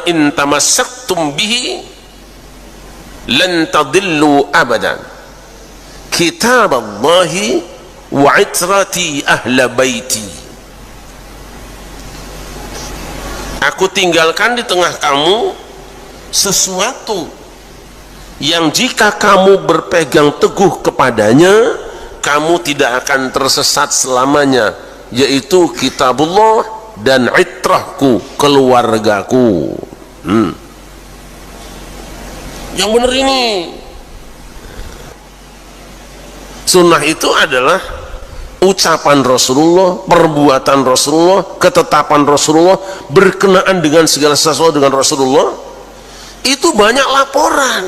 in tamassaktum bihi lan tadillu abadan kitaballahi wa itrati ahla baiti. Aku tinggalkan di tengah kamu sesuatu yang jika kamu berpegang teguh kepadanya kamu tidak akan tersesat selamanya, yaitu kitabullah dan itrahku, keluargaku. Yang benar ini. Sunnah itu adalah ucapan Rasulullah, perbuatan Rasulullah, ketetapan Rasulullah, berkenaan dengan segala sesuatu dengan Rasulullah. Itu banyak laporan,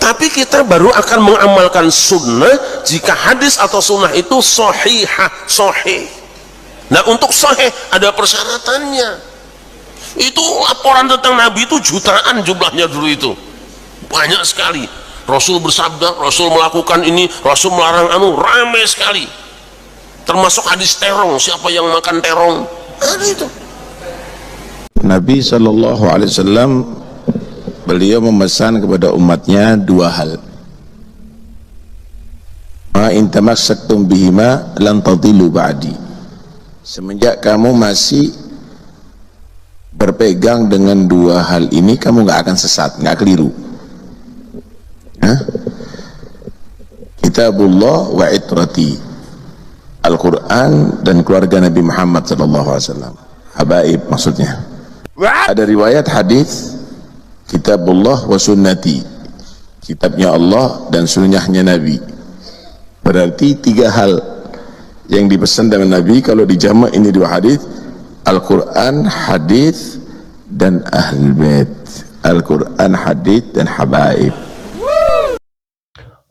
tapi kita baru akan mengamalkan sunnah jika hadis atau sunnah itu sahihah, sahih. Nah, untuk sahih ada persyaratannya. Itu laporan tentang Nabi itu jutaan jumlahnya dulu, itu banyak sekali. Rasul bersabda, Rasul melakukan ini, Rasul melarang anu, ramai sekali. Termasuk hadis terong, siapa yang makan terong, ada itu. Nabi SAW beliau memesan kepada umatnya dua hal. Ma in tamassaktum bihima lan tadillu ba'di. Semenjak kamu masih berpegang dengan dua hal ini, kamu nggak akan sesat, nggak keliru. Kitabullah wa itrati, Al-Quran dan keluarga Nabi Muhammad SAW, habaib maksudnya. Ada riwayat hadis kitabullah wa sunnati, kitabnya Allah dan sunnahnya Nabi. Berarti tiga hal yang dipesan dengan Nabi. Kalau dijamak ini dua hadis, Al-Quran, hadis dan Ahlul Bait. Al-Quran, hadis dan habaib.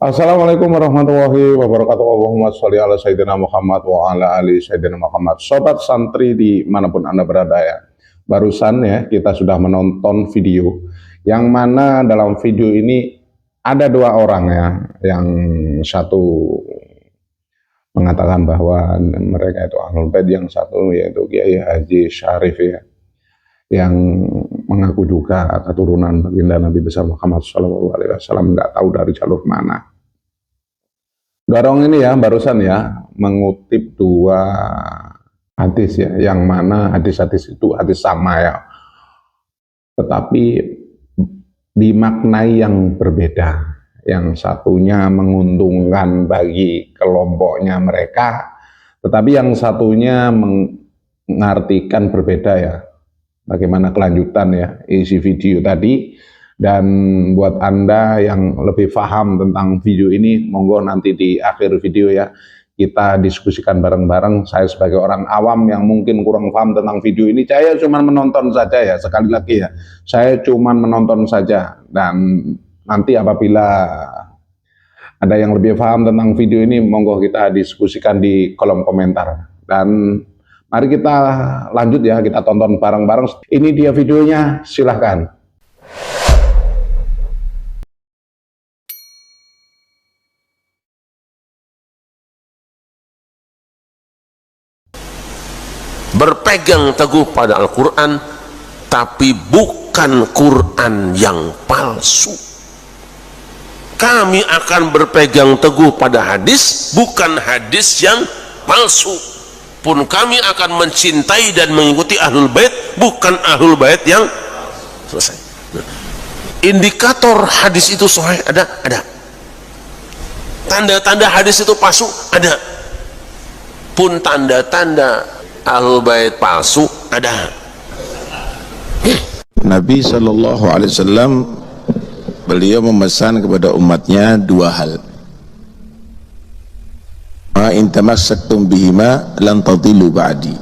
Assalamualaikum warahmatullahi wabarakatuh. Allahumma sholli ala sayyidina Muhammad wa ala ali sayyidina Muhammad. Sobat santri dimanapun Anda berada ya, barusan ya kita sudah menonton video yang mana dalam video ini ada dua orang ya, yang satu mengatakan bahwa mereka itu Ahlul Bait, yang satu yaitu Kiai Haji Syarif ya, yang mengaku juga keturunan baginda Nabi besar Muhammad SAW, nggak tahu dari jalur mana. Dorong ini ya barusan ya mengutip dua hadis ya, yang mana hadis-hadis itu hadis sama ya, tetapi dimaknai yang berbeda. Yang satunya menguntungkan bagi kelompoknya mereka, tetapi yang satunya mengartikan berbeda ya. Bagaimana kelanjutan ya isi video tadi. Dan buat Anda yang lebih paham tentang video ini, monggo nanti di akhir video ya kita diskusikan bareng-bareng. Saya sebagai orang awam yang mungkin kurang paham tentang video ini, saya cuma menonton saja ya, sekali lagi ya, saya cuma menonton saja. Dan nanti apabila ada yang lebih paham tentang video ini, monggo kita diskusikan di kolom komentar. Dan mari kita lanjut ya, kita tonton bareng-bareng. Ini dia videonya, silahkan. Berpegang teguh pada Al-Quran, tapi bukan Quran yang palsu. Kami akan berpegang teguh pada hadis, bukan hadis yang palsu. Pun kami akan mencintai dan mengikuti Ahlul Bait, bukan Ahlul Bait yang selesai. Indikator hadis itu sahih ada. Tanda-tanda hadis itu palsu ada. Pun tanda-tanda Ahlul Bait palsu ada. Nabi SAW beliau memesan kepada umatnya dua hal. Ma in tamassaktum bihima lan tadillu ba'di.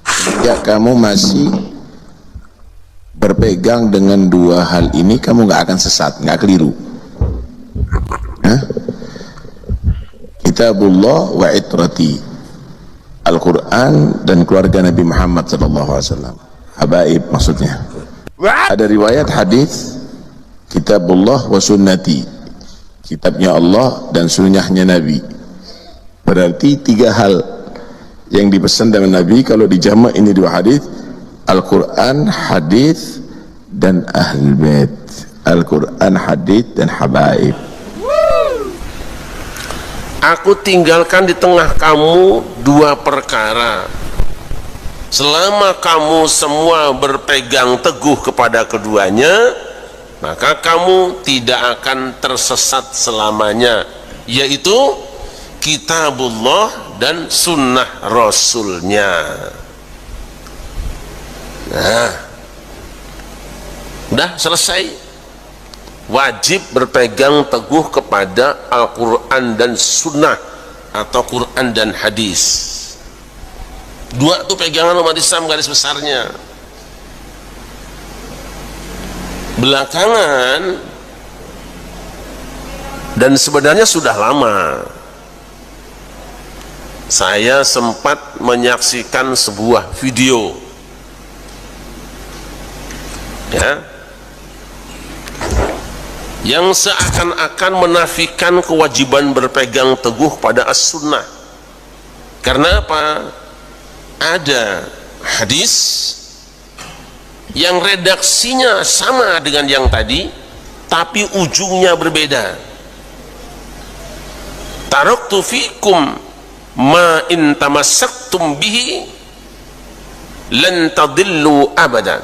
Sejak kamu masih berpegang dengan dua hal ini, kamu nggak akan sesat, nggak keliru. Kitabullah wa itrati, Al-Quran dan keluarga Nabi Muhammad SAW, habaib maksudnya. Ada riwayat hadis kitabullah wa sunnati, kitabnya Allah dan sunnahnya Nabi. Berarti tiga hal yang dipesan dengan Nabi. Kalau dijamak ini dua hadis, Al-Quran, hadis, dan Ahlul Bait. Al-Quran, hadis, dan habaib. Aku tinggalkan di tengah kamu dua perkara. Selama kamu semua berpegang teguh kepada keduanya, maka kamu tidak akan tersesat selamanya, yaitu kitabullah dan sunnah rasulnya. Nah, udah selesai. Wajib berpegang teguh kepada Al-Quran dan sunnah atau Quran dan hadis. Dua tuh pegangan umat Islam garis besarnya. Belakangan, dan sebenarnya sudah lama, saya sempat menyaksikan sebuah video, ya, yang seakan-akan menafikan kewajiban berpegang teguh pada as-sunnah. Karena apa? Ada hadis yang redaksinya sama dengan yang tadi, tapi ujungnya berbeda. Taraktu fikum ma in tamassaktum bihi lan tadillu abadan,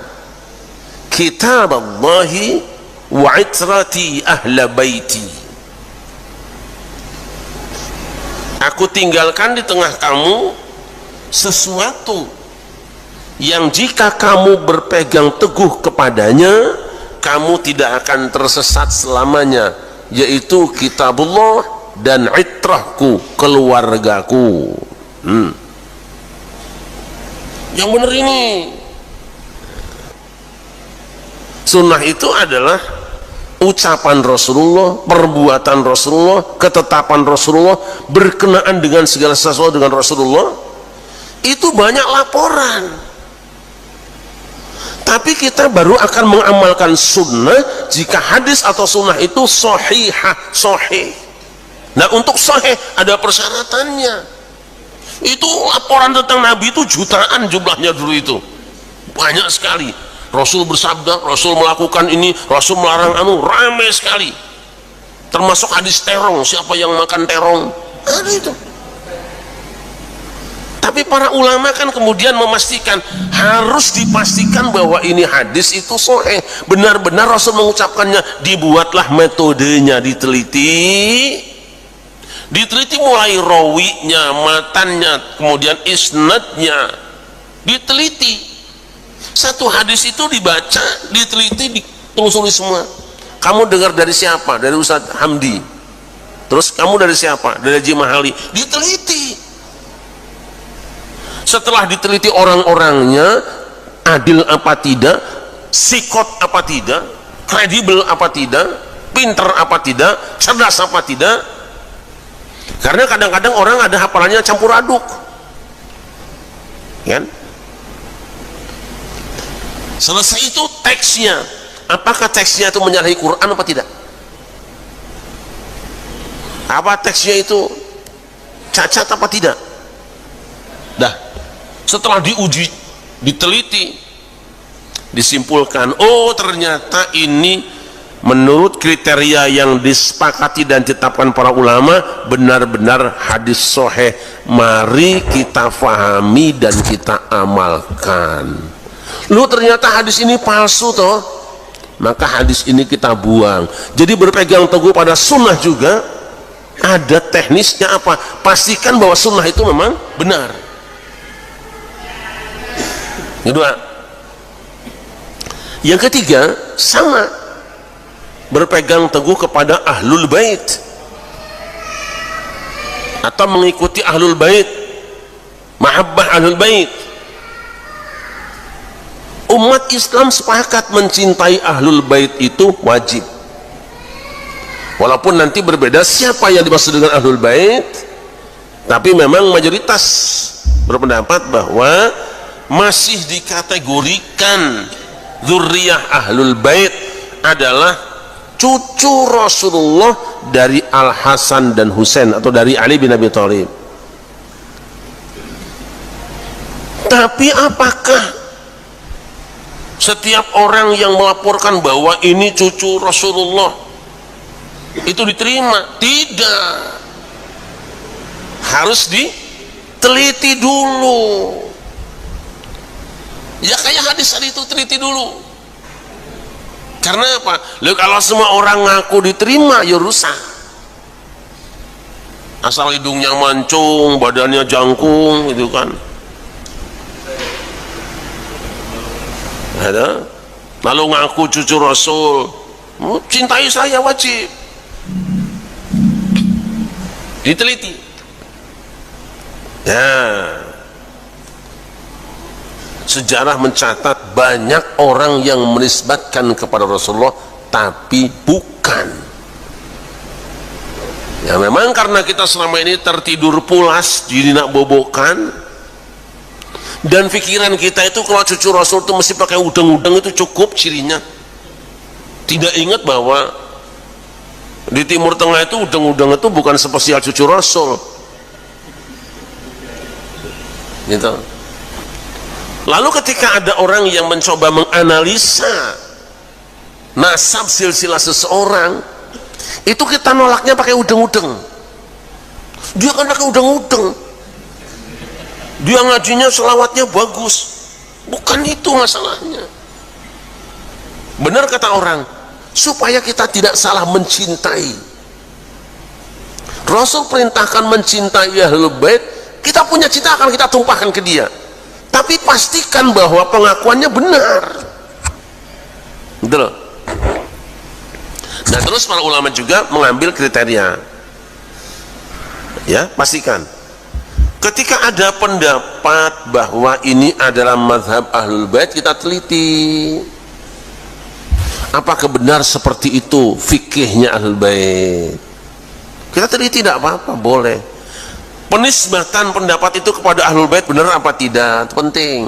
kitaballahi wa itrati ahla baiti. Aku tinggalkan di tengah kamu sesuatu yang jika kamu berpegang teguh kepadanya, kamu tidak akan tersesat selamanya, yaitu kitabullah dan itrahku, keluargaku. Yang benar ini. Sunnah itu adalah ucapan Rasulullah, perbuatan Rasulullah, ketetapan Rasulullah, berkenaan dengan segala sesuatu dengan Rasulullah. Itu banyak laporan, tapi kita baru akan mengamalkan sunnah jika hadis atau sunnah itu sahihah, sahih. Nah, untuk sahih ada persyaratannya. Itu laporan tentang Nabi itu jutaan jumlahnya dulu itu, banyak sekali. Rasul bersabda, Rasul melakukan ini, Rasul melarang anu, ramai sekali. Termasuk hadis terong, siapa yang makan terong, ada itu. Tapi para ulama kan kemudian memastikan, harus dipastikan bahwa ini hadis itu sahih, benar-benar Rasul mengucapkannya. Dibuatlah metodenya, diteliti mulai rawinya, matannya, kemudian isnadnya, diteliti. Satu hadis itu dibaca, diteliti, ditelusuri semua. Kamu dengar dari siapa? Dari Ustadz Hamdi. Terus kamu dari siapa? Dari Haji Mahali. Diteliti. Setelah diteliti orang-orangnya, adil apa tidak, sikot apa tidak, kredibel apa tidak, pinter apa tidak, cerdas apa tidak. Karena kadang-kadang orang ada hafalannya campur aduk, kan? Selesai itu teksnya, apakah teksnya itu menyalahi Quran apa tidak? Apa teksnya itu cacat apa tidak? Dah, setelah diuji, diteliti, disimpulkan, oh ternyata ini menurut kriteria yang disepakati dan ditetapkan para ulama benar-benar hadis sahih. Mari kita fahami dan kita amalkan. Lu ternyata hadis ini palsu toh, maka hadis ini kita buang. Jadi berpegang teguh pada sunnah juga ada teknisnya apa? Pastikan bahwa sunnah itu memang benar. Kedua, yang ketiga sama, berpegang teguh kepada ahlul bait atau mengikuti ahlul bait, mahabbah ahlul bait. Umat Islam sepakat mencintai ahlul bait itu wajib, walaupun nanti berbeda siapa yang dimaksud dengan ahlul bait, tapi memang mayoritas berpendapat bahwa masih dikategorikan dzurriyyah ahlul bait adalah cucu Rasulullah dari Al Hasan dan Husain atau dari Ali bin Abi Thalib. Tapi apakah setiap orang yang melaporkan bahwa ini cucu Rasulullah itu diterima? Tidak, harus diteliti dulu. Ya kayak hadis tadi itu, teliti dulu. Karena apa? Lalu kalau semua orang ngaku diterima, ya rusak. Asal hidungnya mancung, badannya jangkung, gitu kan. Ada, lalu ngaku cucu Rasul, cintai saya wajib diteliti. Ya, sejarah mencatat banyak orang yang menisbatkan kepada Rasulullah tapi bukan. Ya memang karena kita selama ini tertidur pulas jadi nak bobokan, dan pikiran kita itu kalau cucu Rasul itu mesti pakai udang-udang, itu cukup cirinya. Tidak ingat bahwa di Timur Tengah itu udang-udang itu bukan spesial cucu Rasul gitu. Lalu ketika ada orang yang mencoba menganalisa nasab silsilah seseorang, itu kita nolaknya pakai udang-udang. Dia kan pakai udang-udang, dia ngajinya selawatnya bagus, bukan itu masalahnya. Benar kata orang, supaya kita tidak salah mencintai Rasul, perintahkan mencintai Ahlul Bait, kita punya cinta akan kita tumpahkan ke dia, tapi pastikan bahwa pengakuannya benar. Betul. Nah terus para ulama juga mengambil kriteria, ya pastikan ketika ada pendapat bahwa ini adalah mazhab Ahlul Bait, kita teliti apakah benar seperti itu fikihnya Ahlul Bait. Kita teliti, tidak apa-apa, boleh. Penisbatan pendapat itu kepada Ahlul Bait benar apa tidak, itu penting.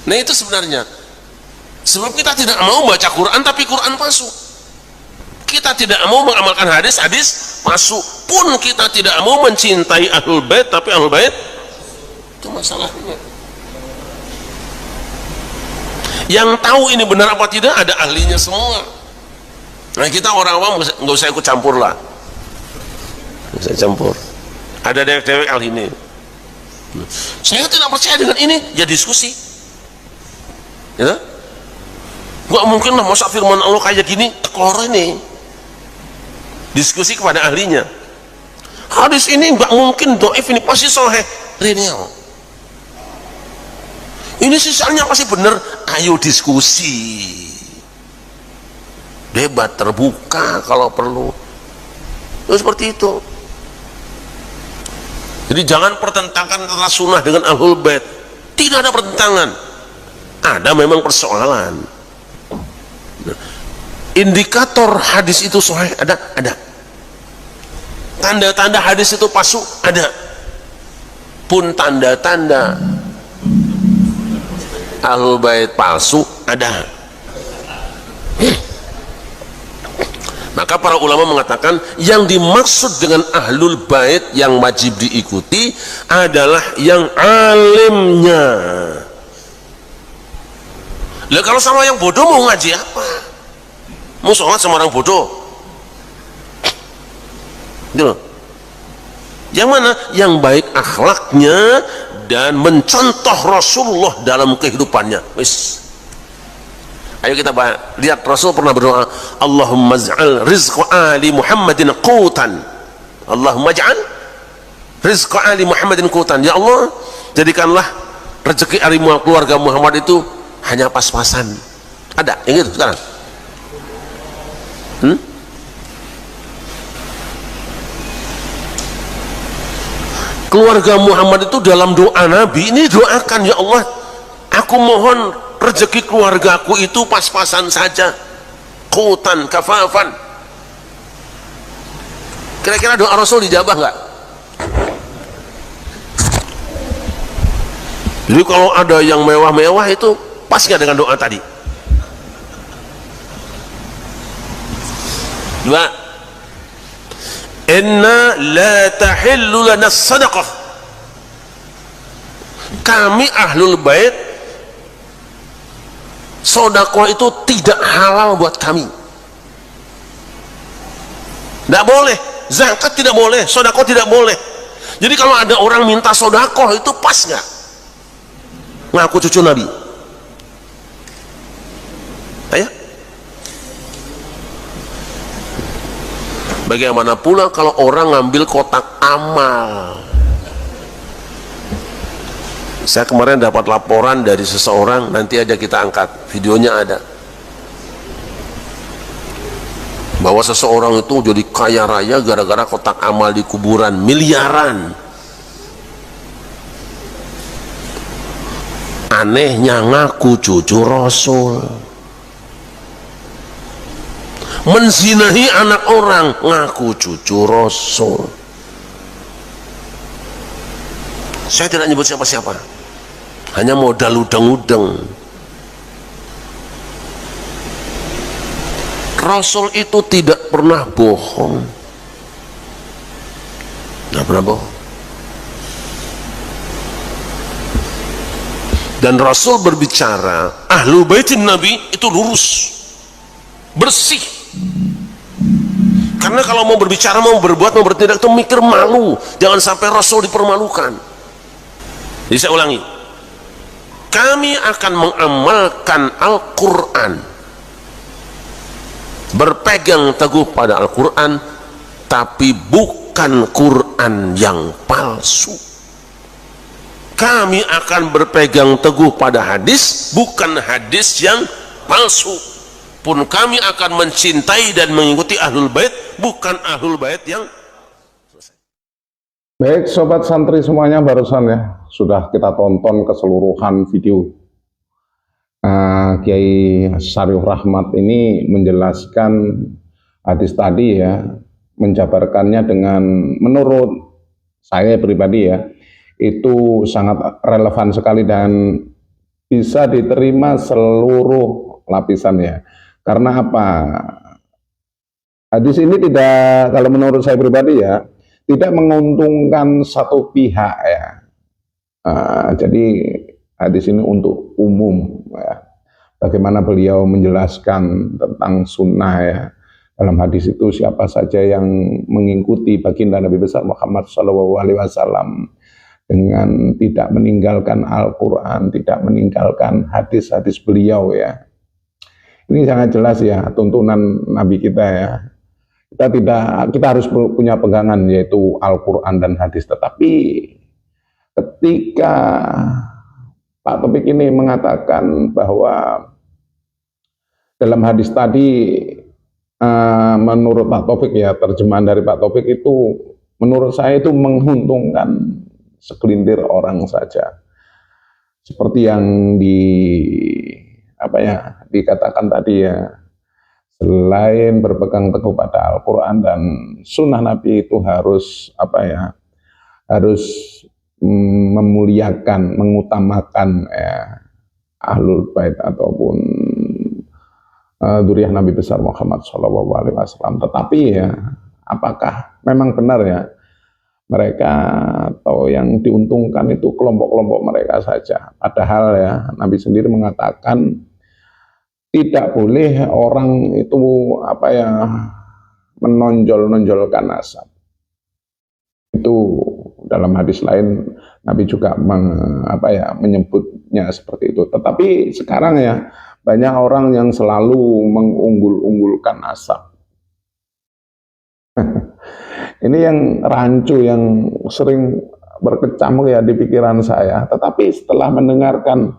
Nah itu sebenarnya sebab kita tidak mau baca Quran tapi Quran palsu, kita tidak mau mengamalkan hadis, hadis palsu, pun kita tidak mau mencintai Ahlul Bait tapi Ahlul Bait, itu masalahnya. Yang tahu ini benar apa tidak ada ahlinya semua. Nah kita orang awam nggak usah ikut campur lah, nggak usah campur. Ada dewek-dewek ahli ini, saya tidak percaya dengan ini, ya diskusi ya. Nggak mungkin lah masa firman Allah kayak gini, keluar ini diskusi kepada ahlinya. Hadis ini nggak mungkin dhaif, ini pasti sahih, real. Ini sisanya pasti benar, ayo diskusi, debat terbuka kalau perlu. Itu seperti itu. Jadi jangan pertentangkan antara sunnah dengan Ahlul Bait. Tidak ada pertentangan, ada memang persoalan. Indikator hadis itu sahih ada, tanda-tanda hadis itu palsu ada, pun tanda-tanda Ahlul Bait palsu ada. Maka para ulama mengatakan yang dimaksud dengan Ahlul Bait yang wajib diikuti adalah yang alimnya. Lah kalau sama yang bodoh mau ngaji apa? Mau sholat sama orang bodoh? Gitu. Yang mana? Yang baik akhlaknya dan mencontoh Rasulullah dalam kehidupannya. Wis. Ayo kita lihat, Rasul pernah berdoa, Allahumma ij'al rizqa ali Muhammadin qutan. Allahumma ij'al rizqa ali Muhammadin qutan. Ya Allah, jadikanlah rezeki ali keluarga Muhammad itu hanya pas-pasan. Ada yang gitu sekarang? Keluarga Muhammad itu dalam doa Nabi ini doakan, ya Allah, aku mohon rezeki keluargaku itu pas-pasan saja, qutan kafafan. Kira-kira doa Rasul dijabah nggak? Jadi kalau ada yang mewah-mewah itu pas nggak dengan doa tadi? Dua, inna la tahillu lana sadaqah, kami Ahlul Bait Sedekah itu tidak halal buat kami. Tidak boleh. Zakat tidak boleh, sedekah tidak boleh. Jadi kalau ada orang minta sedekah itu pas nggak? Ngaku cucu Nabi. Ayo. Bagaimana pula kalau orang ngambil kotak amal? Saya kemarin dapat laporan dari seseorang, nanti aja kita angkat, videonya ada, bahwa seseorang itu jadi kaya raya gara-gara kotak amal di kuburan, miliaran. Anehnya ngaku cucu Rasul, menzinahi anak orang, ngaku cucu Rasul. Saya tidak nyebut siapa-siapa, hanya modal udeng-udeng. Rasul itu tidak pernah bohong, tidak pernah bohong. Dan Rasul berbicara, ahlu baitin Nabi itu lurus, bersih. Karena kalau mau berbicara, mau berbuat, mau bertindak itu mikir malu, jangan sampai Rasul dipermalukan. Jadi saya ulangi, kami akan mengamalkan Al-Quran, berpegang teguh pada Al-Quran, tapi bukan Quran yang palsu. Kami akan berpegang teguh pada hadis, bukan hadis yang palsu. Pun kami akan mencintai dan mengikuti Ahlul Bait, bukan Ahlul Bait yang. Baik sobat santri semuanya, barusan ya sudah kita tonton keseluruhan video. Kiai Syarif Rahmat ini menjelaskan hadis tadi ya, menjabarkannya dengan menurut saya pribadi ya, itu sangat relevan sekali dan bisa diterima seluruh lapisan ya. Karena apa? Hadis ini tidak, kalau menurut saya pribadi ya, tidak menguntungkan satu pihak ya. Jadi hadis ini untuk umum ya. Bagaimana beliau menjelaskan tentang sunnah ya. Dalam hadis itu siapa saja yang mengikuti baginda Nabi besar Muhammad SAW dengan tidak meninggalkan Al-Quran, tidak meninggalkan hadis-hadis beliau ya. Ini sangat jelas ya tuntunan Nabi kita ya. Kita harus punya pegangan yaitu Al-Quran dan hadis. Tetapi ketika Pak Taufik ini mengatakan bahwa dalam hadis tadi, menurut Pak Taufik ya, terjemahan dari Pak Taufik itu menurut saya itu menguntungkan segelintir orang saja. Seperti yang dikatakan tadi ya, selain berpegang teguh pada Al-Quran dan Sunnah Nabi itu harus harus memuliakan, mengutamakan ya, Ahlul Bait ataupun dzurriyyah Nabi besar Muhammad SAW. Tetapi ya, apakah memang benar ya mereka atau yang diuntungkan itu kelompok-kelompok mereka saja? Padahal ya Nabi sendiri mengatakan tidak boleh orang itu menonjol-nonjolkan nasab. Itu dalam hadis lain Nabi juga menyebutnya seperti itu. Tetapi sekarang ya banyak orang yang selalu mengunggul-unggulkan nasab. Ini yang rancu yang sering berkecamuk ya di pikiran saya. Tetapi setelah mendengarkan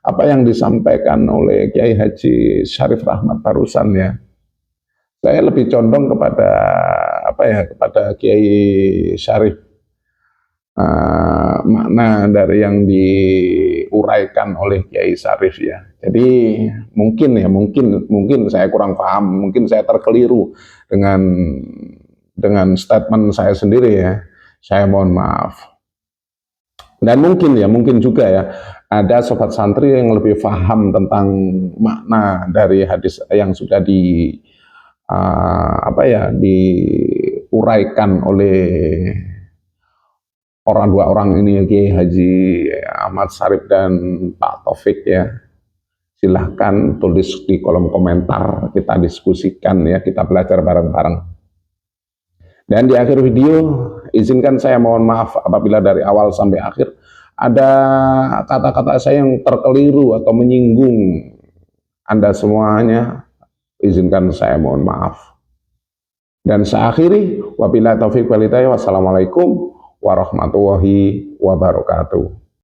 apa yang disampaikan oleh Kiai Haji Syarif Rahmat barusan ya, saya lebih condong kepada kepada Kiai Syarif, makna dari yang diuraikan oleh Kiai Syarif ya. Jadi mungkin saya kurang paham, mungkin saya terkeliru dengan statement saya sendiri ya. Saya mohon maaf. Dan mungkin juga ya ada sobat santri yang lebih paham tentang makna dari hadis yang sudah diuraikan oleh dua orang ini, Kiai Haji Ahmad Syarif dan Pak Taufik ya. Silahkan tulis di kolom komentar, kita diskusikan ya, kita belajar bareng-bareng. Dan di akhir video, izinkan saya mohon maaf apabila dari awal sampai akhir ada kata-kata saya yang terkeliru atau menyinggung Anda semuanya. Izinkan saya mohon maaf. Dan saya akhiri, wabillahi taufiq wal hidayah, wassalamualaikum warahmatullahi wabarakatuh.